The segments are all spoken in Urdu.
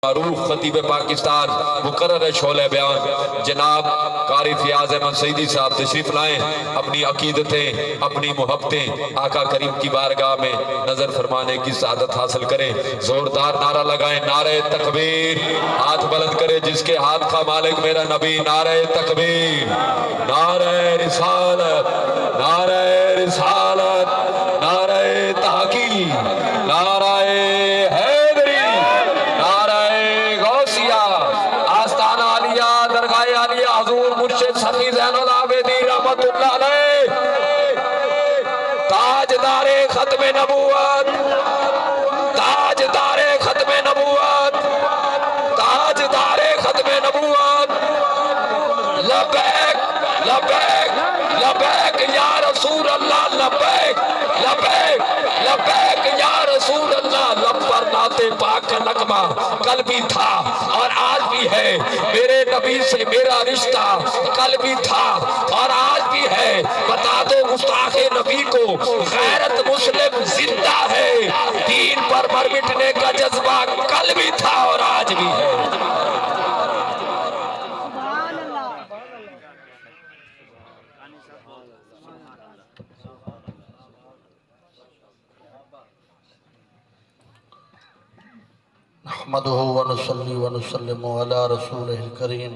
معروف خطیب پاکستان مقرر شعلہ بیان جناب قاری فیاض احمد سعیدی صاحب تشریف لائیں، اپنی عقیدتیں اپنی محبتیں آقا کریم کی بارگاہ میں نظر فرمانے کی سعادت حاصل کریں۔ زوردار نعرہ لگائیں، نعرہ تکبیر، ہاتھ بلند کرے جس کے ہاتھ کا مالک میرا نبی، نعرہ تکبیر، نعرہ رسالت، نعرہ رسالت، نعرہ تحقیق، نعرہ سخی زین العابدین رحمت اللہ علیہ، تاجدار ختم نبوت، تاجدار ختم نبوت، تاجدار ختم نبوت، لبیک لبیک لبیک یا رسول اللہ، لبیک لبیک لبیک یا رسول اللہ۔ لب پر نعت پاک کا نغمہ کل بھی تھا اور آج بھی ہے، میرے نبی سے میرا رشتہ کل بھی تھا اور آج بھی ہے۔ بتا دو گستاخ نبی کو غیرت مسلم زندہ ہے، دین پر مر مٹنے کا جذبہ کل بھی تھا اور آج بھی ہے۔ نحمده ونصلي ونسلم على رسوله الكريم،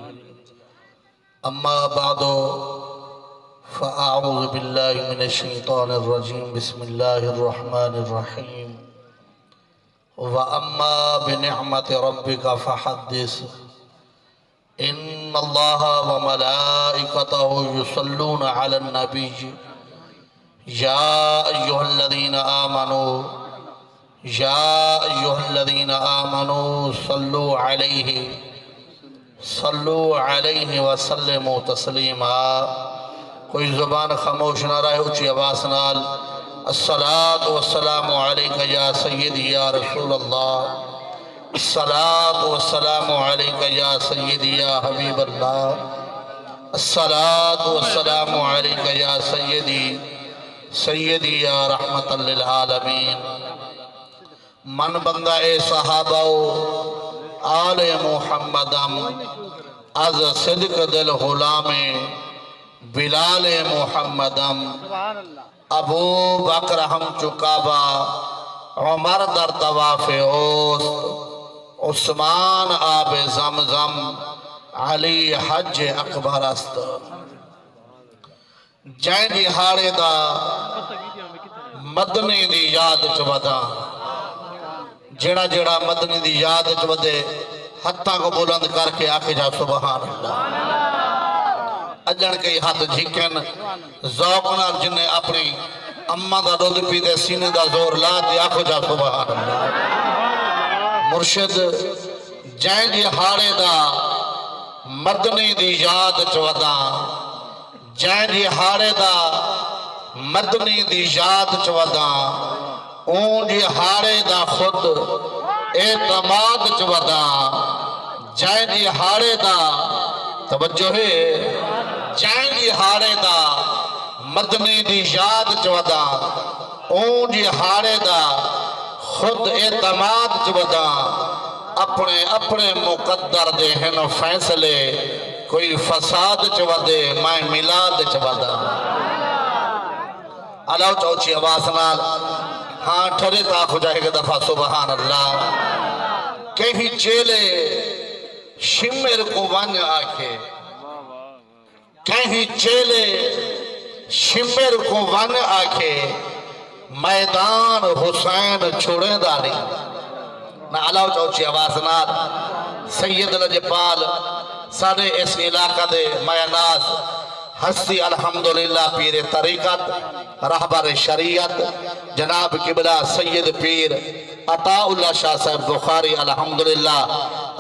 اما بعد فاعوذ بالله من الشيطان الرجيم، بسم الله الرحمن الرحيم، واما بنعمة ربك فحدث، ان الله وملائكته يصلون على النبي، يا ايها الذين آمنوا یا ایہا الذین آمنوا صلو علیہ وسلموا تسلیما۔ کوئی زبان خاموش نہ رہے، اچھی آواز نال الصلاۃ والسلام علیک یا سیدی یا رسول اللہ، الصلاۃ والسلام علیک یا سیدی یا حبیب اللہ، الصلاۃ والسلام علیک یا سیدی یا رحمت للعالمین۔ من بندہ صحابہ آل محمدم از صدق دل غلام بلال محمدم، ابو بکر ہم چکابا، عمر در طواف اوست، عثمان آب زمزم، علی حج اکبر است۔ جائیں دی ہاڑے دا مدنی دی یاد چودا، جڑا جڑا مدنی دی یاد چودے ہتھاں کو بلند کر کے آکے جا سبحان اللہ۔ اجن کے ہاتھ جھکن ذوقنا جنہیں اپنی اماں دا دودھ پی دے سینے دا زور لا دے آکے جا سبحان اللہ۔ مرشد جائیں جی ہاڑے دا مدنی دی یاد چودا، جائیں جی ہاڑے دا مدنی دی یاد چودا، اون جی ہاڑے دا خود اعتماد چودا، جائیں جی ہاڑے دا توجہ ہے، جائیں جی ہاڑے دا مدنی دی یاد چودا، اون جی ہاڑے دا خود اعتماد چودا، اپنے اپنے مقدر دے ہیں فیصلے، کوئی فساد چودے میں میلاد چودا۔ علاو چوچی آواز نال ہاں ٹھرے تاک ہو جائے گا دفعہ سبحان اللہ۔ کہیں چیلے شمر کو ون آکے، کہیں چیلے شمر کو ون آکے، میدان حسین چھوڑیں داری۔ نہ علاو چوچی آواز نال سید لجپال سارے اس علاقہ دے میناز ہستی الحمدللہ پیر طریقت رہبر شریعت جناب قبلہ سید پیر عطا اللہ شاہ صاحب بخاری الحمدللہ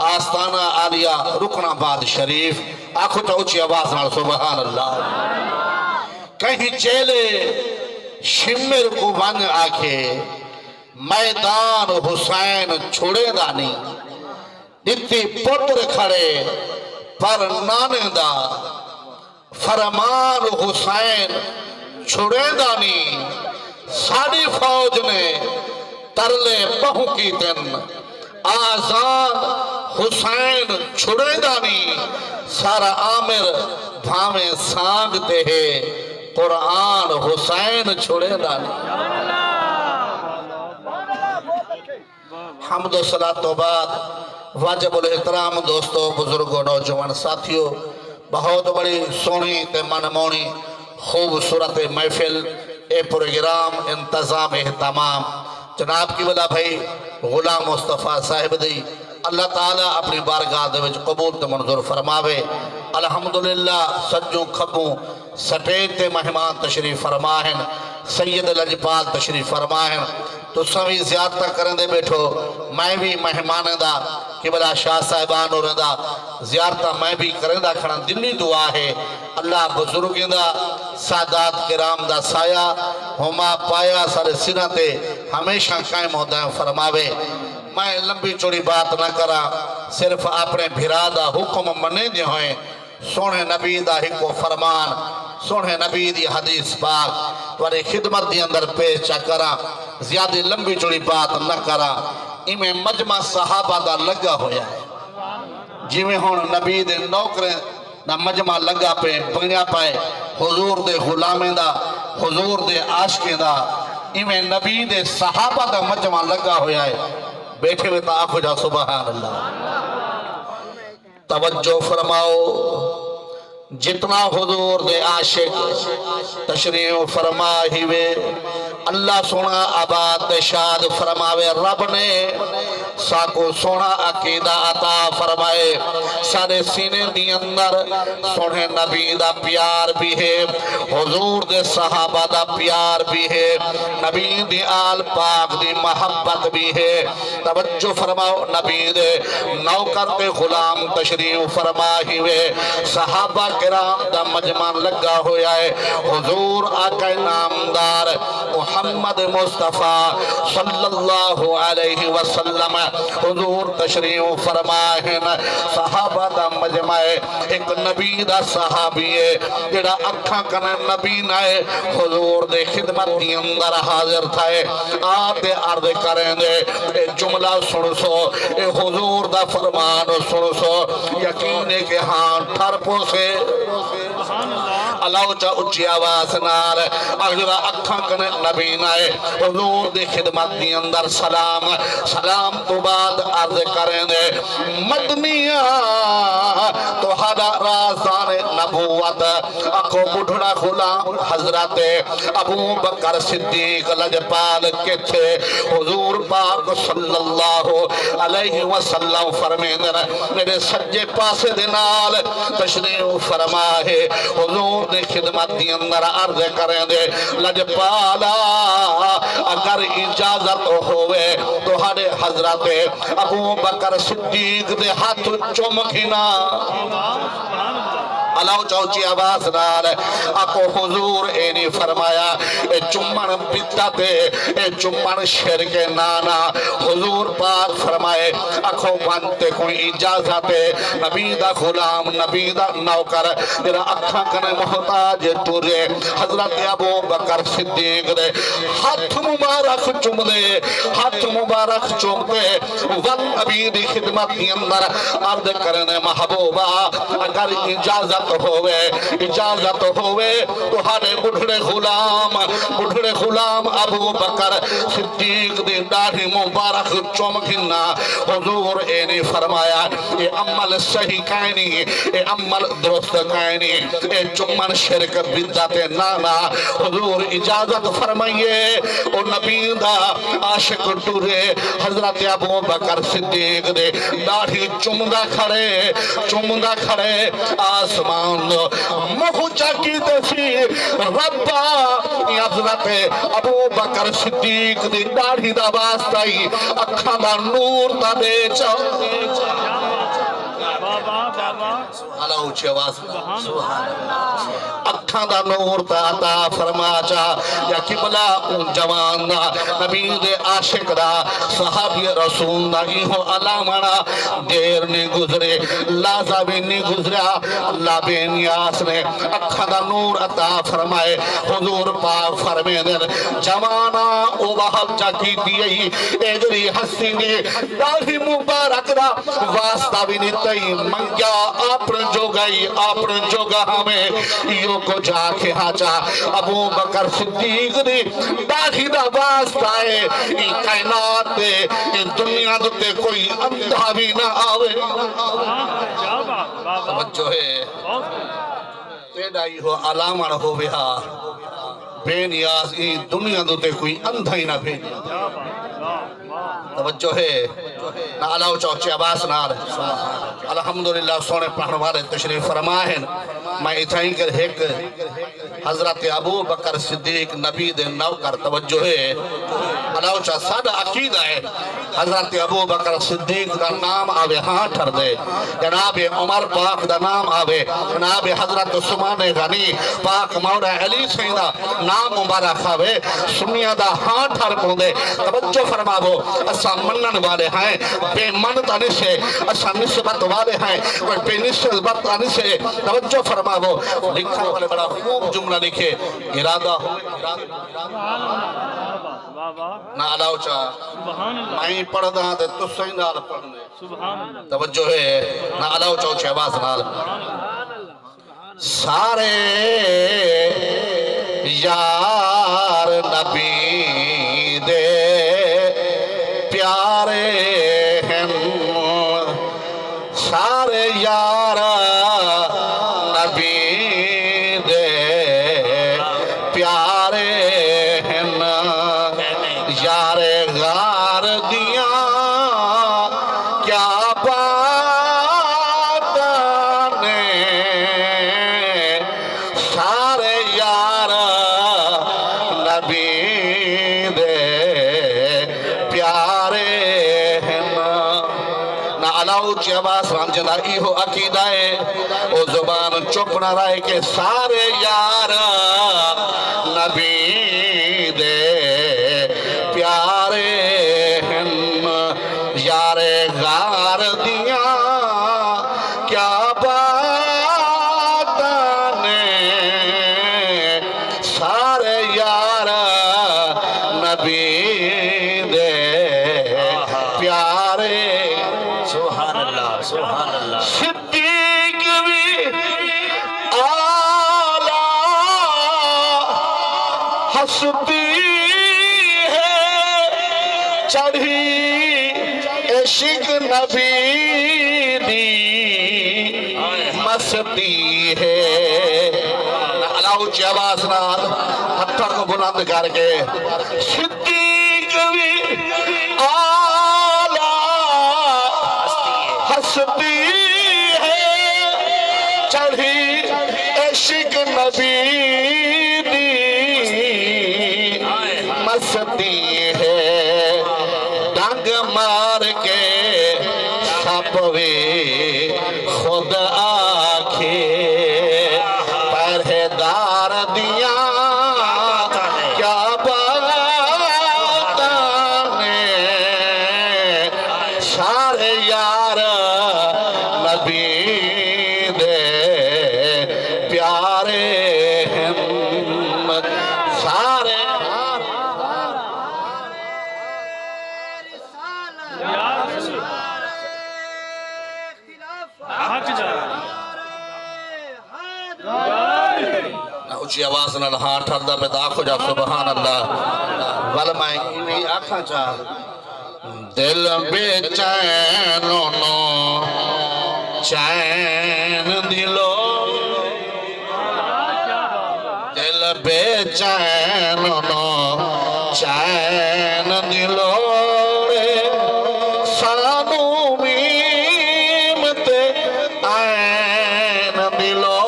آستانہ عالیہ رکن آباد شریف، آنکھو چوچی آواز نال سبحان اللہ۔ کہیں چیلے شمر کو ون آکھے، میدان حسین چھوڑے دانی، دتی پتر کھڑے پر نانے دا، فرمان حسین چھوڑے دانی، ساری فوج نے ترلے بہو کی دن آزاد حسین چھڑے دانی سارا عامر بھامے سانگتے ہے قرآن حسین چھڑے دانی حمد و صلاۃ و بعد واجب الاحترام دوستو بزرگوں نوجوان ساتھیوں بہت بڑی سونی تے منمونی خوبصورت محفل اے پروگرام انتظام اہتمام جناب کی وجہ بھائی غلام مصطفیٰ صاحب دی اللہ تعالیٰ اپنی بارگاہ دے وچ قبول تے منظور فرماوے الحمدللہ سجوں کھبوں سٹیج تے مہمان تشریف فرمائیں سید لجپال تشریف فرمائیں تو سوی زیادتہ کرن دے بیٹھو میں بھی مہمان دا کہ بلا شاہ صاحبان اور دا زیارتہ میں بھی کرن دا کھڑا دلی دعا ہے اللہ بزرگیں دا سادات کرام دا سایہ ہما پایا سارے سنہ تے ہمیشہ قائم ہوتا ہے فرماوے میں لمبی چوڑی بات نہ کرا صرف اپنے بھرا دا حکم منے دے ہوئے سونے نبی دا حکم فرمان سونے نبی دی حدیث پاک توارے خدمت دی اندر پیش چا کرا زیادہ لمبی چوڑی بات نہ کرا میں مجمع صحابہ دا لگا ہویا ہے جی میں ہون نبی دے نوکریں نہ مجمع لگا پہ بنیا پائے حضور دے غلامیں دا حضور دے عاشقیں دا میں نبی دے صحابہ دا مجمع لگا ہویا ہے بیٹھے ہوئے تا آنکھو جا سبحان اللہ توجہ فرماؤ جتنا حضور دے عاشق تشریف فرمائی وے اللہ سونا آباد شاد فرماوے رب نے ساکو سونا عقیدہ عطا فرمائے سارے سینے دی اندر سونے نبی دا پیار بھی ہے حضور دے صحابہ دا پیار بھی ہے نبی دی آل پاک دی محبت بھی ہے توجہ فرماؤ نبی دے نوکر تے غلام تشریف فرمائی وے صحابہ کرام دا مجمع لگا ہویا ہے حضور آقا نامدار محمد مصطفیٰ صلی اللہ علیہ وسلم حضور تشریف فرمائیں صحابہ دا مجمع ایک نبی دا صحابی ہے جڑا اکھاں کنے نبی نائے حضور دے خدمت دی اندر حاضر تھائے آتے عرض کریں دے اے جملہ سن سو اے حضور دا فرمان سن سو یقین ہے کہ ہاں ٹھرپوں سے اللہ اچھا اچھی آواز نار اگرہ اکھاں کنے نبی نائے حضور دے خدمت دی اندر سلام سلام تو بعد عرض کریں دے مدنیہ تو ہدا رازان نبوت اکھو بڑھڑا غلام حضرت ابو بکر صدیق لجپال کے تھے حضور پاک صلی اللہ علیہ وسلم فرمین میرے سجے پاسے دنال تشریف فرمائے حضور نے خدمت دی اندر عرض کریں دے لجپالا اگر اجازت ہوئے تو ہرے حضرت ابو بکر صدیق دے ہاتھ چمکھنا اللہ چوچی آواز نال اکو حضور اینی فرمایا اے چمن بدت اے چمن شرک نانا حضور پاک فرمائے اکو بنتے کوئی اجازت نبی دا غلام نبی دا نوکر میرا اکھاں کنے محتاج تورے حضرت ابو بکر صدیق دے ہاتھ مبارک چم دے ہاتھ مبارک چم دے ون نبی دی خدمت دی اندر عرض کرنے محبوبہ اگر اجازت ہوئے تو ہارے بڑھڑے غلام ابو بکر صدیق دی داڑھی مبارک چمکنا حضور اینی فرمایا اے عمل صحیح کائنی اے عمل درست کائنی اے چمن شرک بدت نانا حضور اجازت فرمائیے او نبی دا عاشق ٹورے حضرت ابو بکر صدیق دے داڑھی چمدہ کھڑے آسمان مخو چاکی دیسی ربا حضرت ابو بکر صدیق دی داڑھی دا واسطائی اکھاں دا نور دا دے چاو اللہ اونچی آواز اکھاں دا نور تا عطا فرما چا یا قبلہ اون جوان دا نبی دے عاشق دا صحابی رسول دا ایہو علامنا دیر نہیں گزرے لازہ بھی نہیں گزریا اللہ بے نیاس نے اکھاں دا نور عطا فرمائے حضور پاک فرمے در جوانا او بحل جا کی دیئی ایدری ہستی نے داہی مبارک دا واسطہ بھی نہیں تئی منگیا اپن جو گئی اپن جو گا ہمیں یوں کو جا کے ہاچا ابو بکر صدیق دی داہی دا واسطہ ہے ان کائنات دے ان دنیا دے کوئی اندھا بھی نہ آوے توجہ ہے تیڑا ہی ہو علامہ ہو بہا بے نیاز ان دنیا دے کوئی اندھا ہی نہ بھیجے توجہ ہے نہ علاو چوچے عباس نال الحمدللہ سونے پڑھنے والے تشریف فرمائن میں اتھائیں کر ایک حضرت ابو بکر صدیق نبی دے نوکر توجہ ہے علاو چا سادہ عقیدہ ہے حضرت ابو بکر صدیق دا نام آوے ہاں ٹھر دے جناب عمر پاک دا نام آوے جناب حضرت عثمان غنی پاک مولا علی سیدہ نام مبارک آوے سنیہ دا ہاں ٹھر پوندے توجہ فرماو اسا منن والے ہیں بے منت انشے اسا نسبت والے ہیں کوئی بے نسبت انشے توجہ فرماو لکھا والے بڑا خوب جملہ لکھے ارادہ ہو نہ علاو چاہ میں پڑھ دا دے تو سہی نال پڑھنے توجہ ہے نہ علاو چاہ چھے آواز نال سارے یار نبی دے پیارے ہیں سارے یار نبی دے پیارے ہیں یار غار دیاں کیا بات نے سارے یار نبی دے پیارے ہیں نہ علاو چی عباس رام جنہ ایہو عقیدہ ہے او زبان چپ نہ رائے کہ سارے یار نبی دے پیارے ہیں یار غار دیاں کیا بات نے سارے یار نبی دے پیارے سبحان اللہ سبحان اللہ صدیق بھی آلہ ہستی ہے چڑھی عشق نبی دی مستی ہے علاو چی آواز نال ہتھر کو بلند کر کے صدیق بھی آلہ ہستی ہے چڑھی عشق نبی دی مستی ہے ڈنگ مار کے سپوے خود آکھے پرہدار دیاں کیا بات نے سارے یار نبی دے پیارے ہیں سارے اچھی آواز نال ہاں ٹھردہ پہ داخل جا سبحان اللہ والا میں انہیں آنکھاں چاہ دل بے چینوں نو چین دلو دل بے چینوں نو چین دلو سانو میم تے این دلو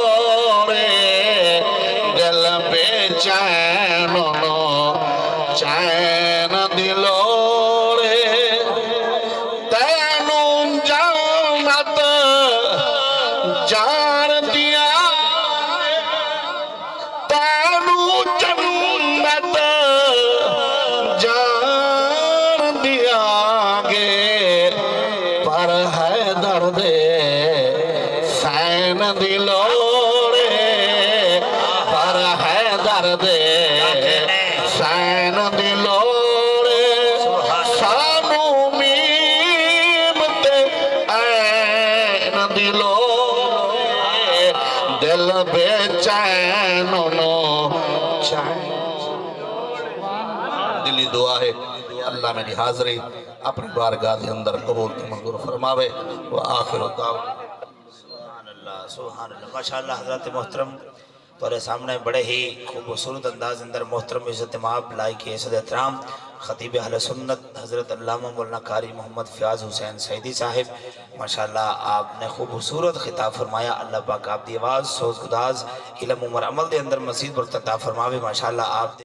دل بے چینوں نو چین دلو تینوں جانت جان ہے درد سین دلوڑے پر ہے درد سین دلوڑے سانو میمتے این دلوڑے دل بے چینو چین دلی دعا ہے اللہ میری حاضری اپنی بارگاہ کے اندر قبول کی منظور فرماوے وآخر دعوانا سبحان اللہ ماشاءاللہ حضرت محترم تمہارے سامنے بڑے ہی خوبصورت انداز اندر محترم عزت مآب لائی کی عزت احترام خطیب اہل سنت حضرت علامہ مولانا قاری محمد فیاض حسین سعیدی صاحب ماشاءاللہ آپ نے خوبصورت خطاب فرمایا اللہ پاک آپ دی آواز سوز گداز علم عمر عمل دے اندر مزید برکت عطا فرماوے ماشاءاللہ آپ